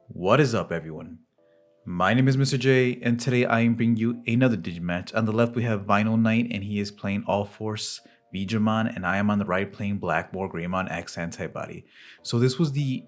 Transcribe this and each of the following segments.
What is up, everyone? My name is Mr. J, and today I am bringing you another Digimatch. On the left, we have Vinyl Knight, and he is playing UlforceVeedramon, and I am on the right playing BlackWarGreymon X Antibody. So this was the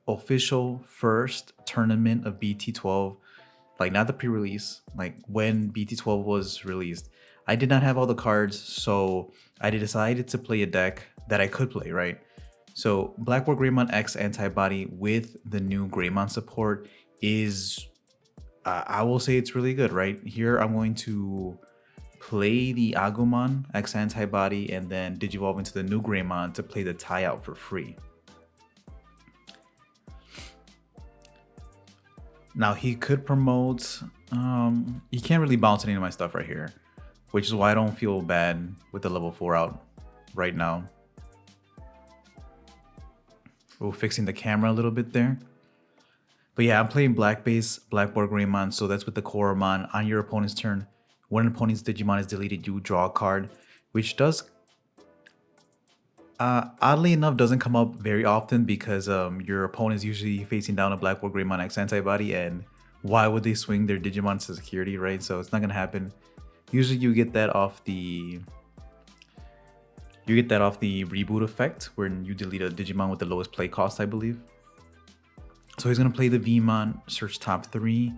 official first tournament of BT12, like not the pre-release, like when BT12 was released. I did not have all the cards, so I decided to play a deck that I could play, right? So BlackWarGreymon X Antibody with the new Greymon support is, I will say it's really good, right? Here I'm going to play the Agumon X Antibody and then Digivolve into the new Greymon to play the tie out for free. Now he could promote, he can't really bounce any of my stuff right here, which is why I don't feel bad with the level 4 out right now. Oh, fixing the camera a little bit there. But yeah, I'm playing black base, BlackWarGreymon, so that's with the Koromon. On your opponent's turn, when an opponent's Digimon is deleted, you draw a card, which does, oddly enough, doesn't come up very often because your opponent is usually facing down a BlackWarGreymon X Antibody, and why would they swing their Digimon to security, right? So it's not gonna happen. Usually you get that off the reboot effect when you delete a Digimon with the lowest play cost, I believe. So he's gonna play the Vmon, search top 3.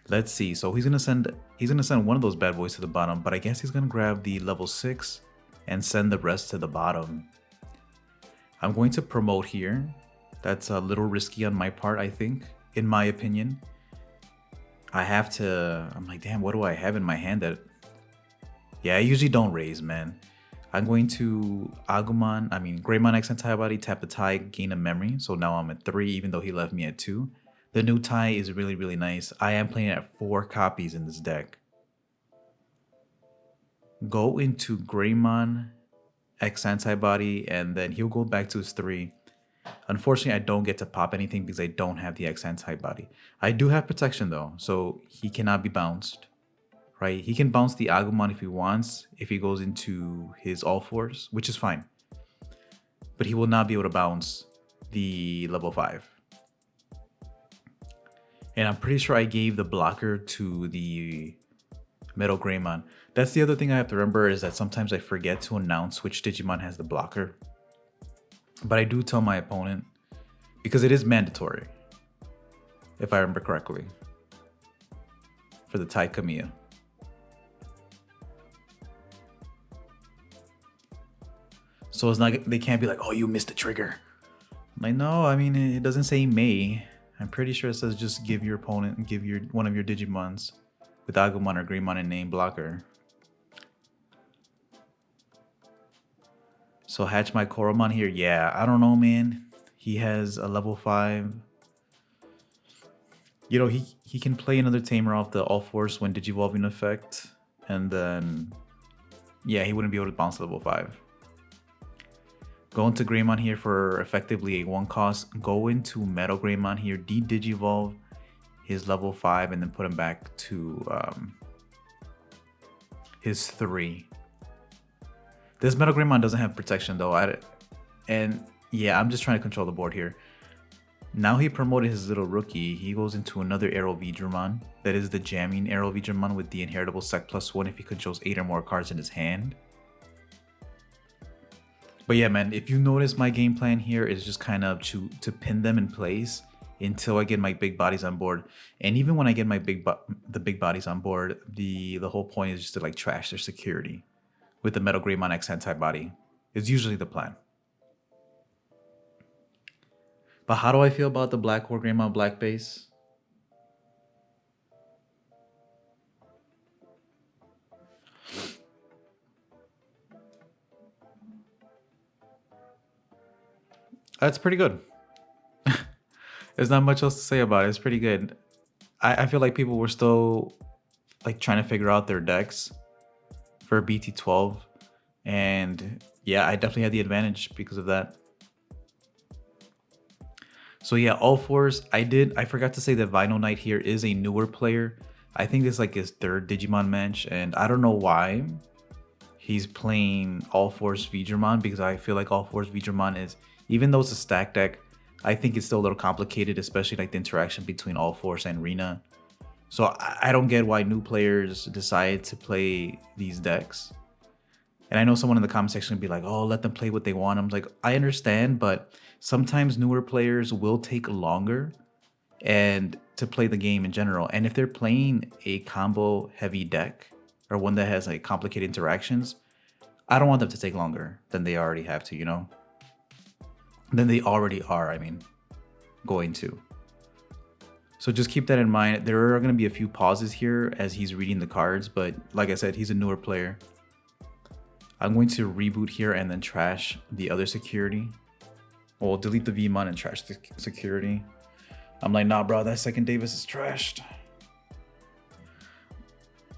Let's see. So he's gonna send one of those bad boys to the bottom, but I guess he's gonna grab the level 6 and send the rest to the bottom. I'm going to promote here. That's a little risky on my part, I think, in my opinion. I'm like, damn, what do I have in my hand that... Yeah, I usually don't raise, man. I'm going to Greymon X Antibody, tap the tie, gain a memory. So now I'm at 3, even though he left me at 2. The new tie is really, really nice. I am playing at 4 copies in this deck. Go into Greymon X Antibody, and then he'll go back to his 3. Unfortunately, I don't get to pop anything because I don't have the X Antibody. I do have protection though, so he cannot be bounced. Right, he can bounce the Agumon if he wants, if he goes into his All-Force, which is fine. But he will not be able to bounce the level 5. And I'm pretty sure I gave the blocker to the Metal Greymon. That's the other thing I have to remember, is that sometimes I forget to announce which Digimon has the blocker. But I do tell my opponent, because it is mandatory, if I remember correctly, for the Tai Kamiya. So it's not, they can't be like, oh, you missed the trigger. I'm like, no, I mean, it doesn't say may. I'm pretty sure it says just give your opponent, one of your Digimons with Agumon or Greymon and name blocker. So hatch my Koromon here. Yeah, I don't know, man. He has a level 5. You know, he can play another Tamer off the All-Force when Digivolving effect. And then, yeah, he wouldn't be able to bounce level 5. Go into Greymon here for effectively a 1 cost. Go into Metal Greymon here, de-Digivolve his level 5, and then put him back to his 3. This Metal Greymon doesn't have protection though. And yeah, I'm just trying to control the board here. Now he promoted his little rookie. He goes into another UlforceVeedramon. That is the jamming UlforceVeedramon with the inheritable sec +1 if he controls 8 or more cards in his hand. But yeah, man, if you notice, my game plan here is just kind of to pin them in place until I get my big bodies on board. And even when I get my the big bodies on board, the whole point is just to like trash their security with the Metal Greymon X Antibody. Is usually the plan. But how do I feel about the BlackWarGreymon black base? That's pretty good. There's not much else to say about it. It's pretty good. I feel like people were still like trying to figure out their decks for BT12, and yeah, I definitely had the advantage because of that. So yeah, All Force, I forgot to say that Vinyl Knight here is a newer player. I think this is like his third Digimon match, and I don't know why he's playing UlforceVeedramon, because I feel like UlforceVeedramon is, even though it's a stack deck, I think it's still a little complicated, especially like the interaction between All Force and Rena. So I don't get why new players decide to play these decks. And I know someone in the comment section would be like, oh, let them play what they want. I'm like, I understand, but sometimes newer players will take longer and to play the game in general. And if they're playing a combo heavy deck or one that has like complicated interactions, I don't want them to take longer than they already have to, you know? Than they already are, I mean, going to. So just keep that in mind. There are going to be a few pauses here as he's reading the cards, but like I said, he's a newer player. I'm going to reboot here and then trash the other security. Well, delete the VMon and trash the security. I'm like, nah, bro, that second Davis is trashed.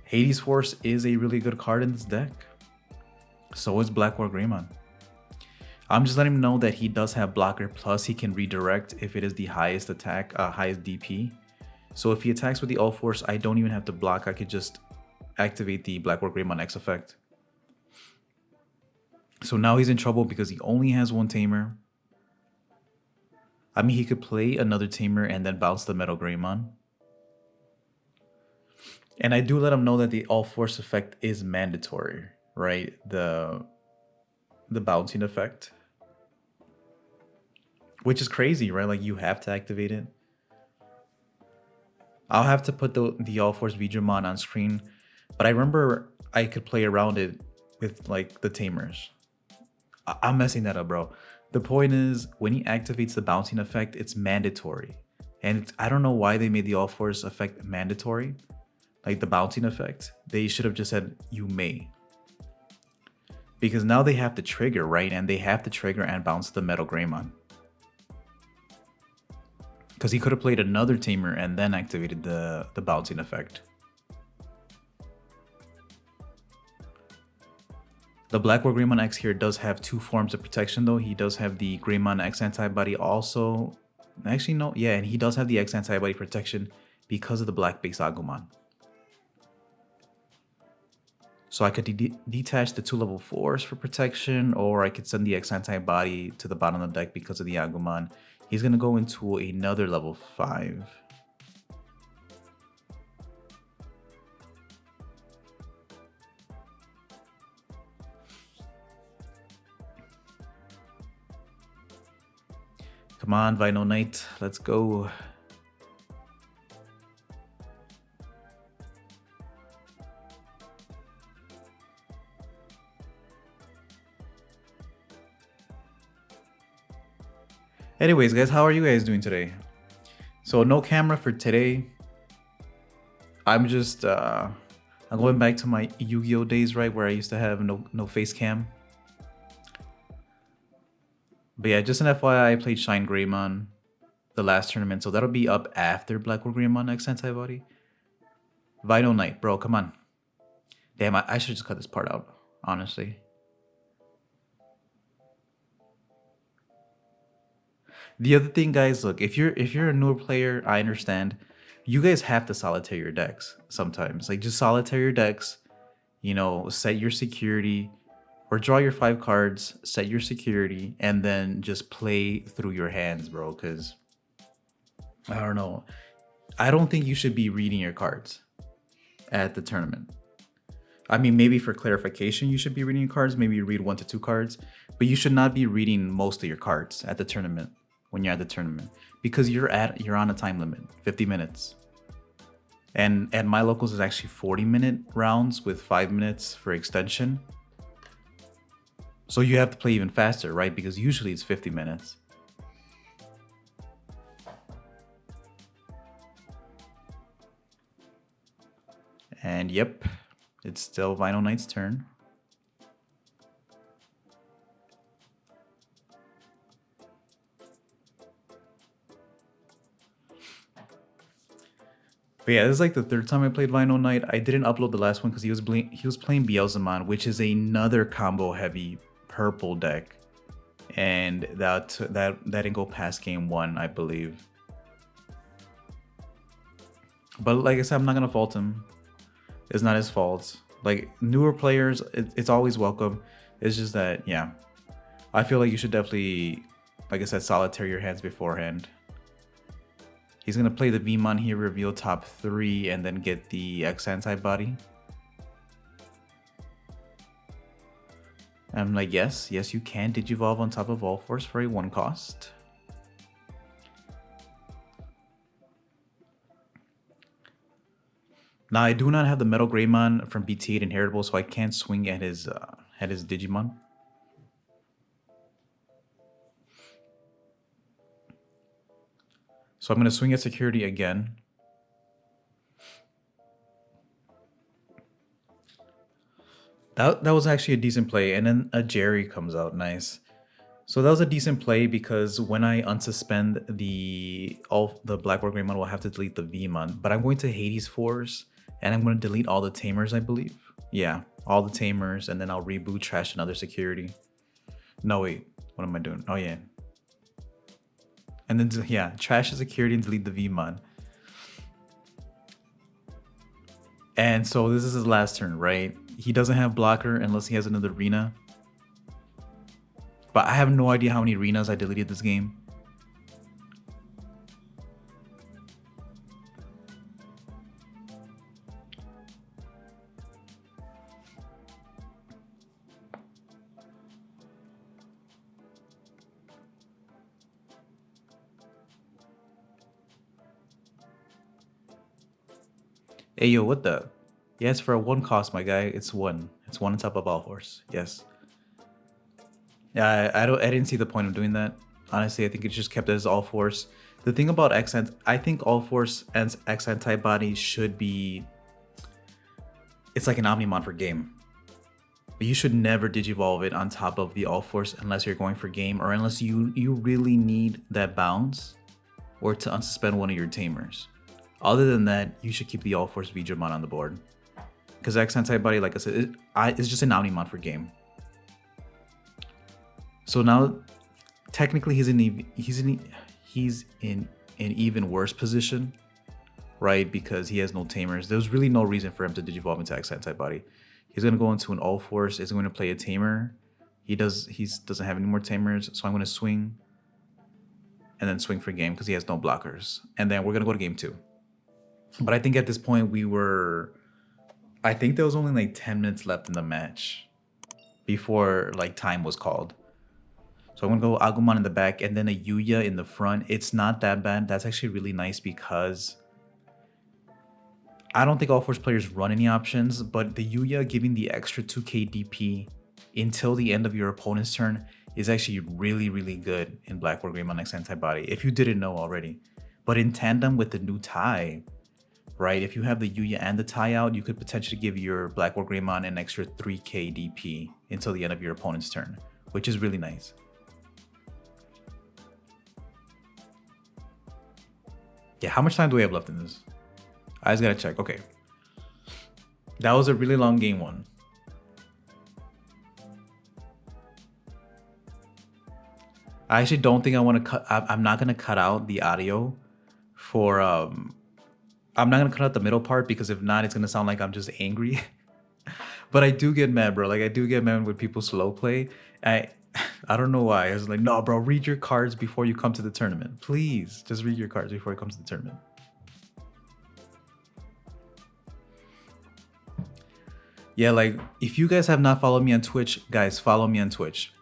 Hades Force is a really good card in this deck. So is BlackWarGreymon. I'm just letting him know that he does have blocker, plus he can redirect if it is the highest attack, highest DP. So if he attacks with the All Force, I don't even have to block. I could just activate the BlackWarGreymon X effect. So now he's in trouble because he only has one tamer. I mean, he could play another tamer and then bounce the Metal Greymon. And I do let him know that the All Force effect is mandatory, right? The bouncing effect. Which is crazy, right? Like, you have to activate it. I'll have to put the UlforceVeedramon on screen. But I remember I could play around it with, like, the tamers. I'm messing that up, bro. The point is, when he activates the bouncing effect, it's mandatory. And I don't know why they made the All Force effect mandatory. Like the bouncing effect. They should have just said, you may. Because now they have to trigger, right? And they have to trigger and bounce the Metal Greymon. Because he could have played another tamer and then activated the bouncing effect. The BlackWarGreymon X here does have two forms of protection though. He does have the Greymon X antibody also. Actually, no. Yeah, and he does have the X antibody protection because of the black base Agumon. So I could detach the 2 level 4s for protection, or I could send the X antibody to the bottom of the deck because of the Agumon. He's going to go into another level 5. Come on, Vinyl Knight, let's go. Anyways, guys, how are you guys doing today? So no camera for today. I'm just I'm going back to my Yu-Gi-Oh days, right, where I used to have no face cam. But yeah, just an FYI, I played Shine Greymon the last tournament, so that'll be up after BlackWarGreymon X antibody. Vinyl Knight, bro, come on. Damn, I should just cut this part out, honestly. The other thing, guys, look, if you're a newer player, I understand. You guys have to solitaire your decks sometimes. Like, just solitaire your decks, you know, set your security, or draw your 5 cards, set your security, and then just play through your hands, bro. Because, I don't know. I don't think you should be reading your cards at the tournament. I mean, maybe for clarification, you should be reading your cards. Maybe you read 1 to 2 cards. But you should not be reading most of your cards at the tournament. When you're at the tournament, because you're on a time limit, 50 minutes. And at my locals is actually 40-minute rounds with 5 minutes for extension. So you have to play even faster, right? Because usually it's 50 minutes. And yep, it's still Vinyl Knight's turn. But yeah, this is like the 3rd time I played Vinyl Knight. I didn't upload the last one because he was playing Beelzemon, which is another combo heavy purple deck. and that didn't go past game 1, I believe. But like I said, I'm not gonna fault him. It's not his fault. Like, newer players, it's always welcome. It's just that, yeah, I feel like you should definitely, like I said, solitaire your hands beforehand. He's gonna play the Veedramon here, reveal top 3, and then get the X antibody. I'm like, yes, you can Digivolve on top of Ulforce for a 1 cost. Now, I do not have the Metal Greymon from BT8 inheritable, so I can't swing at his Digimon. So I'm going to swing at security again. That was actually a decent play, and then a Jerry comes out, nice. So that was a decent play because when I unsuspend the BlackWarGreymon, will have to delete the Veedramon, but I'm going to Hades Force, and I'm going to delete all the Tamers, I believe. Yeah, all the Tamers, and then I'll reboot, trash another security. No, wait, what am I doing? Oh yeah. And then, yeah, trash the security and delete the Veedramon. And so this is his last turn, right? He doesn't have blocker unless he has another arena. But I have no idea how many arenas I deleted this game. Hey yo, what the? Yes, for a 1 cost, my guy. It's 1. It's 1 on top of Ulforce. Yes. Yeah, I didn't see the point of doing that. Honestly, I think it's just kept as Ulforce. The thing about X, I think Ulforce and X antibody should be. It's like an Omnimon for game. But you should never Digivolve it on top of the Ulforce unless you're going for game, or unless you really need that bounce, or to unsuspend one of your Tamers. Other than that, you should keep the UlforceVeedramon on the board. Because X antibody, like I said, it's just an Omnimon for game. So now, technically, he's in an even worse position, right? Because he has no Tamers. There's really no reason for him to Digivolve into X antibody. He's gonna go into an Ulforce. He's going to play a Tamer. He doesn't have any more Tamers, so I'm gonna swing, and then swing for game because he has no blockers. And then we're gonna go to game 2. But I think at this point I think there was only like 10 minutes left in the match before like time was called. So I'm gonna go Agumon in the back and then a Yuya in the front. It's not that bad. That's actually really nice because I don't think Ulforce players run any options, but the Yuya giving the extra 2k DP until the end of your opponent's turn is actually really, really good in BlackWarGreymon X antibody, if you didn't know already. But in tandem with the new tie, right? If you have the Yuya and the tie out, you could potentially give your BlackWarGreymon an extra 3k DP until the end of your opponent's turn, which is really nice. Yeah, how much time do we have left in this? I just gotta check. Okay. That was a really long game 1. I actually don't think I want to cut. I'm not gonna cut out the audio for I'm not gonna cut out the middle part because if not, it's gonna sound like I'm just angry. But I do get mad, bro. Like I do get mad when people slow play. I don't know why. I was like, no, bro, read your cards before you come to the tournament. Please, just read your cards before you come to the tournament. Yeah, like if you guys have not followed me on Twitch, guys, follow me on Twitch.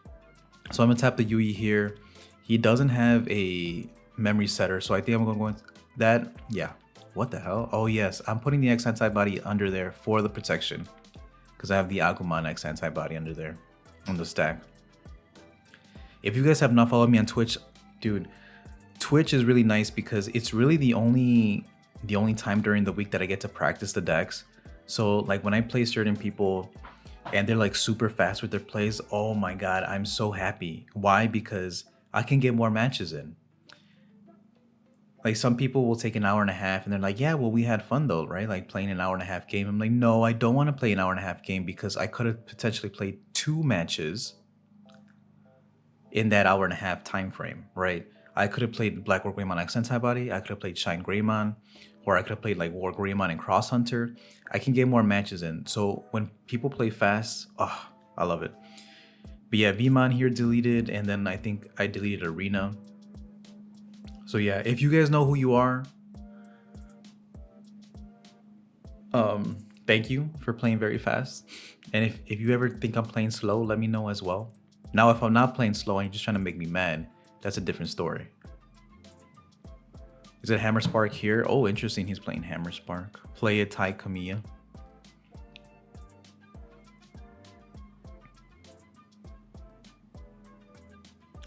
So I'm gonna tap the Yui here. He doesn't have a memory setter, so I think I'm gonna go into that. Yeah. What the hell? Oh yes, I'm putting the X antibody under there for the protection because I have the Agumon X antibody under there on the stack. If you guys have not followed me on Twitch, dude, Twitch is really nice because it's really the only time during the week that I get to practice the decks. So like when I play certain people and they're like super fast with their plays, oh my god, I'm so happy. Why? Because I can get more matches in. Like some people will take an hour and a half and they're like, yeah, well, we had fun though, right? Like playing an hour and a half game. I'm like, no, I don't want to play an hour and a half game because I could have potentially played 2 matches in that hour and a half time frame, right? I could have played BlackWarGreymon X Antibody, I could have played Shine Greymon, or I could have played like WarGreymon and Cross Hunter. I can get more matches in. So when people play fast, oh, I love it. But yeah, Vmon here deleted, and then I think I deleted Arena. So yeah, if you guys know who you are, thank you for playing very fast. And if you ever think I'm playing slow, let me know as well. Now, if I'm not playing slow and you're just trying to make me mad, that's a different story. Is it Hammer Spark here? Oh, interesting. He's playing Hammer Spark. Play a Tai Kamiya.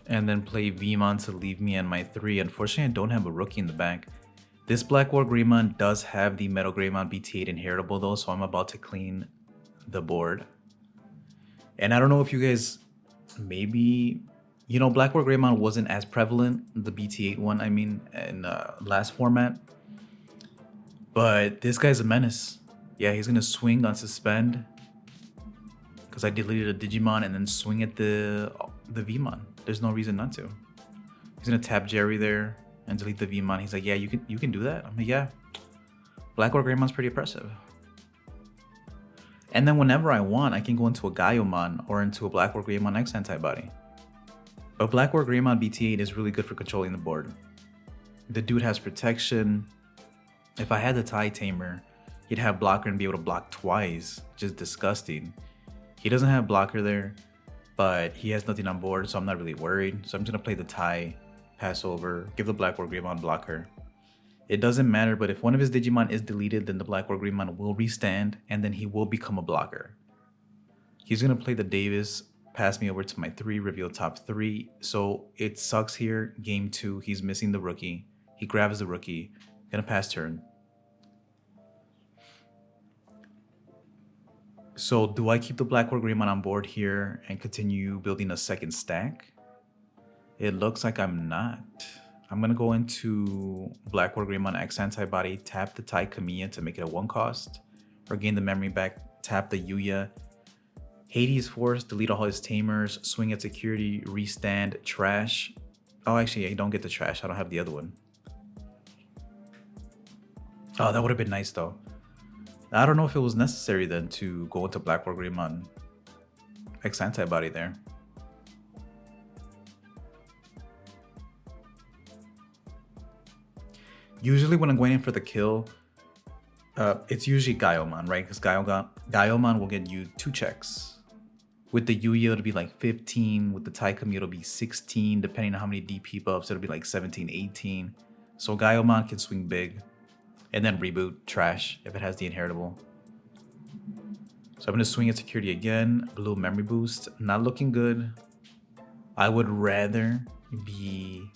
And then play Vmon to leave me and my 3. Unfortunately, I don't have a rookie in the back. This BlackWarGreymon does have the Metal Greymon BT8 inheritable though, so I'm about to clean the board. And I don't know if you guys maybe, you know, BlackWarGreymon wasn't as prevalent, the BT8 one, I mean, in last format. But this guy's a menace. Yeah, he's gonna swing on suspend, because I deleted a Digimon, and then swing at the Vmon. There's no reason not to. He's gonna tap Jerry there and delete the Vmon. He's like, yeah, you can do that. I'm like, yeah. BlackWarGreymon's pretty impressive. And then whenever I want, I can go into a Gaiomon or into a BlackWarGreymon X Antibody. But BlackWarGreymon BT8 is really good for controlling the board. The dude has protection. If I had the Tai Tamer, he'd have blocker and be able to block twice. Just disgusting. He doesn't have blocker there, but he has nothing on board, so I'm not really worried. So I'm just gonna play the Tai, pass over, give the BlackWarGreymon blocker. It doesn't matter, but if one of his Digimon is deleted, then the BlackWarGreymon will restand, and then he will become a blocker. He's gonna play the Davis, pass me over to my 3, reveal top 3. So it sucks here. Game 2, he's missing the rookie. He grabs the rookie, gonna pass turn. So do I keep the BlackWarGreymon on board here and continue building a second stack? It looks like I'm not. I'm gonna go into BlackWarGreymon X Antibody, tap the Tai Kamiya to make it a 1 cost, or gain the memory back, tap the Yuya. Hades Force, delete all his tamers, swing at security, restand, trash. Oh, actually, I don't get the trash. I don't have the other one. Oh, that would have been nice though. I don't know if it was necessary then to go into BlackWarGreymon X Antibody there. Usually when I'm going in for the kill, it's usually Gaiomon, right? Because Gaiomon will get you 2 checks. With the Yuya, it'll be like 15. With the Tai Kamiya, it'll be 16. Depending on how many DP buffs, it'll be like 17, 18. So Gaiomon can swing big. And then reboot, trash, if it has the inheritable. So I'm going to swing at security again. Blue memory boost, not looking good. I would rather be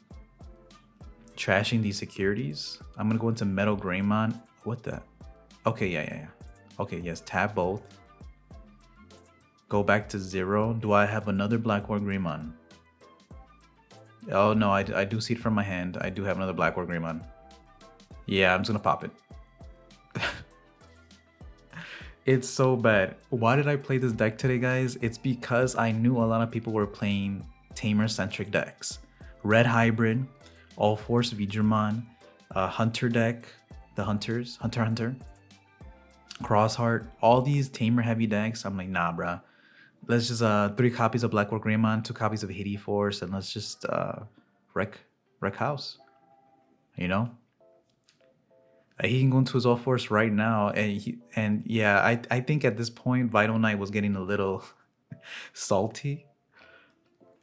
trashing these securities. I'm going to go into Metal Greymon. What the? Okay, yeah. Okay, yes, tap both. Go back to 0. Do I have another BlackWarGreymon? Oh no, I do see it from my hand. I do have another BlackWarGreymon. Yeah, I'm just gonna pop it. It's so bad. Why did I play this deck today, guys? It's because I knew a lot of people were playing Tamer-centric decks. Red Hybrid, UlforceVeedramon, Hunter deck, the Hunters, Hunter, Crossheart, all these Tamer-heavy decks. I'm like, nah, bruh. Let's just 3 copies of BlackWarGreymon, 2 copies of Hades Force, and let's just wreck house. You know? He can go into his UlforceVeedramon right now, and yeah, I think at this point Vital Knight was getting a little salty.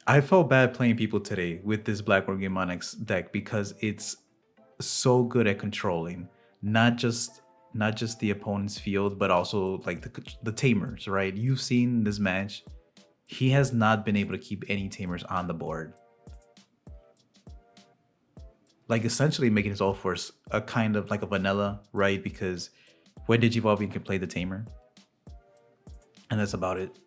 I felt bad playing people today with this BlackWarGreymon X deck because it's so good at controlling not just the opponent's field, but also like the tamers, right? You've seen this match. He has not been able to keep any tamers on the board. Like essentially making his UlforceVeedramon a kind of like a vanilla, right? Because when Digivolve you can play the tamer. And that's about it.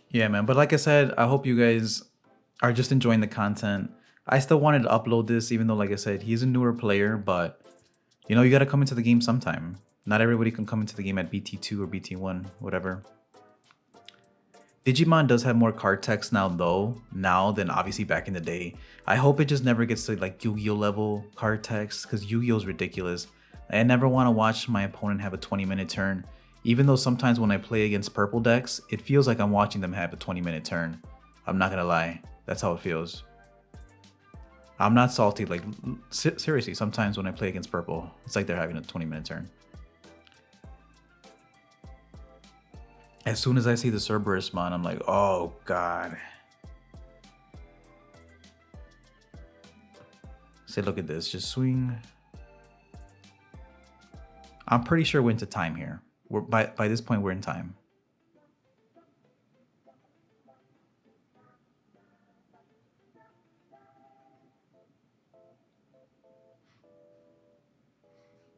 Yeah, man. But like I said, I hope you guys are just enjoying the content. I still wanted to upload this, even though, like I said, he's a newer player, but you know, you got to come into the game sometime. Not everybody can come into the game at BT2 or BT1, whatever. Digimon does have more card text now, though, than obviously back in the day. I hope it just never gets to like Yu-Gi-Oh level card text, because Yu-Gi-Oh is ridiculous. I never want to watch my opponent have a 20-minute turn, even though sometimes when I play against purple decks, it feels like I'm watching them have a 20-minute turn. I'm not gonna lie, that's how it feels. I'm not salty, like seriously, sometimes when I play against purple, it's like they're having a 20-minute turn. As soon as I see the Cerberus mon, I'm like, oh god. Say, look at this, just swing. I'm pretty sure we're into time here. We're by this point we're in time.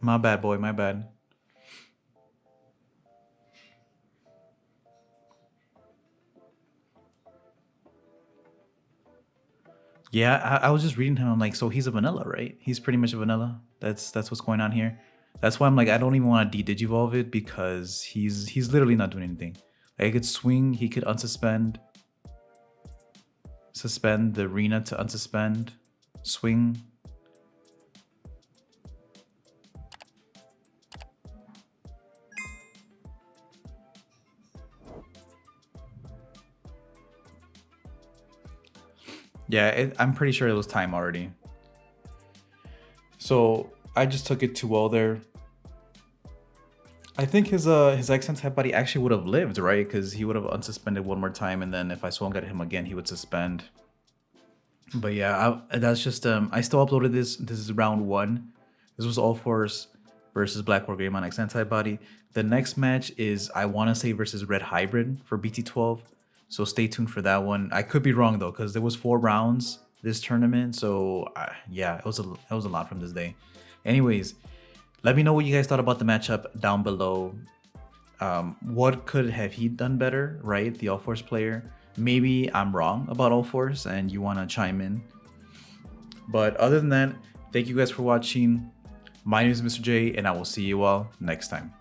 My bad, boy, my bad. Yeah, I was just reading him. I'm like, so he's a vanilla, right? He's pretty much a vanilla. That's what's going on here. That's why I'm like, I don't even want to de-digivolve it, because he's literally not doing anything. Like, I could swing, he could unsuspend, suspend the arena to unsuspend, swing. Yeah, I'm pretty sure it was time already. So I just took it too well there. I think his accent type body actually would have lived, right? Because he would have unsuspended one more time, and then if I swung at him again, he would suspend. But yeah, that's just I still uploaded this. This is round 1. This was UlforceVeedramon versus BlackWarGreymon X antibody. The next match is, I want to say, versus Red Hybrid for BT12. So stay tuned for that one. I could be wrong though, because there was 4 rounds this tournament. So yeah, it was a lot from this day. Anyways, let me know what you guys thought about the matchup down below. What could have he done better, right? The UlforceVeedramon player. Maybe I'm wrong about UlforceVeedramon and you want to chime in. But other than that, thank you guys for watching. My name is Mr. J, and I will see you all next time.